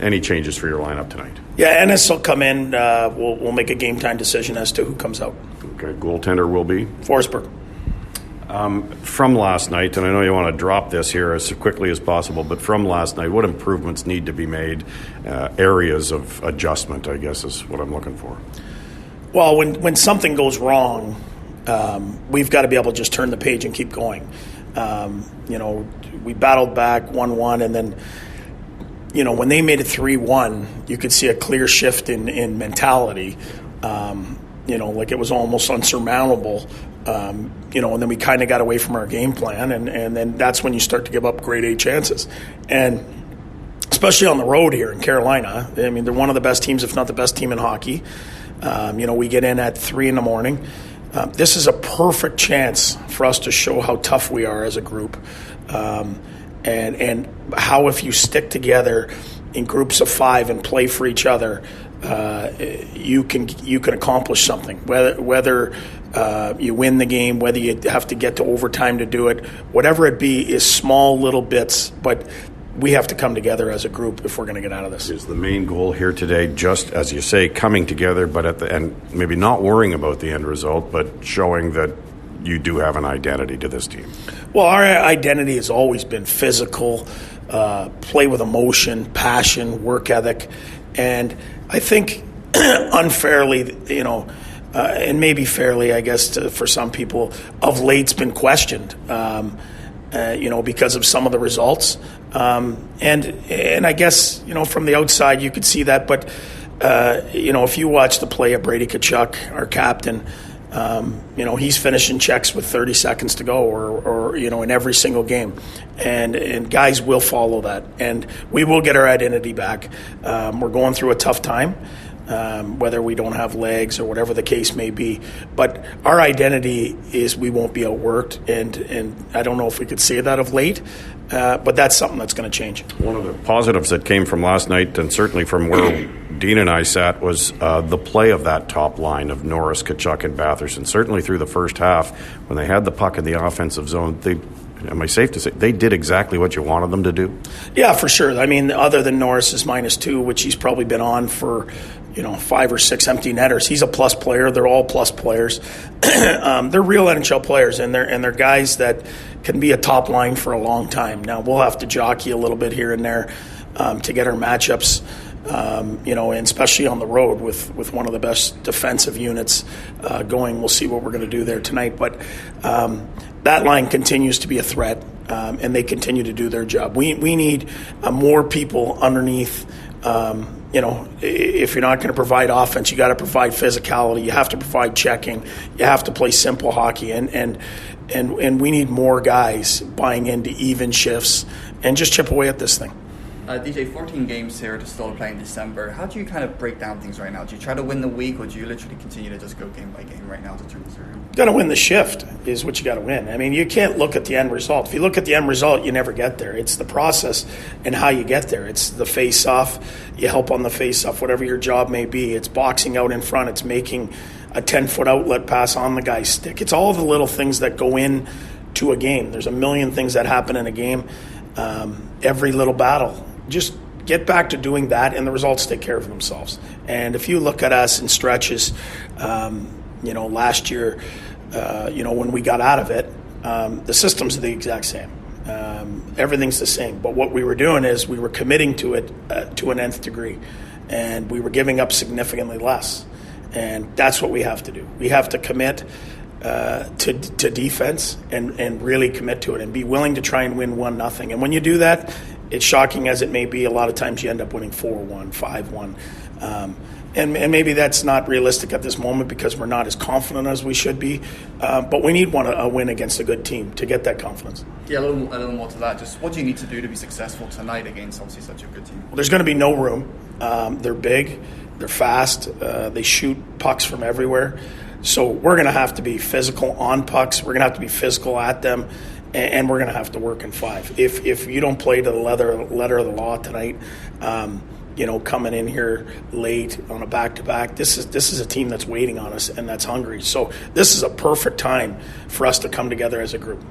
Any changes for your lineup tonight? Yeah, Ennis will come in. We'll make a game time decision as to who comes out. Okay, goaltender will be? Forsberg. From last night, and I know you want to drop this here as quickly as possible, but from last night, what improvements need to be made? Areas of adjustment, I guess, is what I'm looking for. Well, when something goes wrong, we've got to be able to just turn the page and keep going. We battled back 1-1, and then, when they made it 3-1, you could see a clear shift in mentality. Like it was almost unsurmountable. And then we kind of got away from our game plan, and then that's when you start to give up grade A chances. And especially on the road here in Carolina, I mean, they're one of the best teams, if not the best team in hockey. We get in at 3 a.m. This is a perfect chance for us to show how tough we are as a group, and how if you stick together in groups of 5 and play for each other, you can accomplish something. Whether you win the game, whether you have to get to overtime to do it, whatever it be, is small little bits, but we have to come together as a group if we're going to get out of this. Is the main goal here today, just as you say, coming together, but at the end, maybe not worrying about the end result, but showing that you do have an identity to this team? Well, our identity has always been physical, play with emotion, passion, work ethic, and I think unfairly, and maybe fairly, I guess, for some people, of late's been questioned, because of some of the results. And I guess, from the outside you could see that, but, if you watch the play of Brady Tkachuk, our captain, he's finishing checks with 30 seconds to go or in every single game. And guys will follow that. And we will get our identity back. We're going through a tough time, whether we don't have legs or whatever the case may be. But our identity is we won't be outworked. And I don't know if we could say that of late, but that's something that's going to change. One of the positives that came from last night, and certainly from where Dean and I sat, was the play of that top line of Norris, Tkachuk, and Batherson. Certainly through the first half, when they had the puck in the offensive zone, am I safe to say they did exactly what you wanted them to do? Yeah, for sure. I mean, other than Norris's -2, which he's probably been on for 5 or 6 empty netters, he's a plus player. They're all plus players. They're real NHL players, and they're guys that can be a top line for a long time. Now we'll have to jockey a little bit here and there to get our matchups. And especially on the road with one of the best defensive units going. We'll see what we're going to do there tonight. But that line continues to be a threat, and they continue to do their job. We need more people underneath. If you're not going to provide offense, you got to provide physicality. You have to provide checking. You have to play simple hockey, and we need more guys buying into even shifts and just chip away at this thing. DJ, 14 games here to still play in December. How do you kind of break down things right now? Do you try to win the week, or do you literally continue to just go game by game right now to turn this around? You got to win the shift is what you got to win. I mean, you can't look at the end result. If you look at the end result, you never get there. It's the process and how you get there. It's the face-off. You help on the face-off, whatever your job may be. It's boxing out in front. It's making a 10-foot outlet pass on the guy's stick. It's all the little things that go in to a game. There's a million things that happen in a game. Every little battle. Just get back to doing that, and the results take care of themselves. And if you look at us in stretches, last year, when we got out of it, the systems are the exact same. Everything's the same. But what we were doing is we were committing to it to an nth degree, and we were giving up significantly less. And that's what we have to do. We have to commit to defense and really commit to it and be willing to try and win 1-0. And when you do that, it's shocking as it may be, a lot of times you end up winning 4-1, 5-1. And maybe that's not realistic at this moment because we're not as confident as we should be. But we need a win against a good team to get that confidence. Yeah, a little more to that. Just what do you need to do to be successful tonight against obviously such a good team? Well, there's going to be no room. They're big. They're fast. They shoot pucks from everywhere. So we're going to have to be physical on pucks. We're going to have to be physical at them. And we're going to have to work in 5. If you don't play to the letter of the law tonight, coming in here late on a back-to-back, this is a team that's waiting on us and that's hungry. So this is a perfect time for us to come together as a group.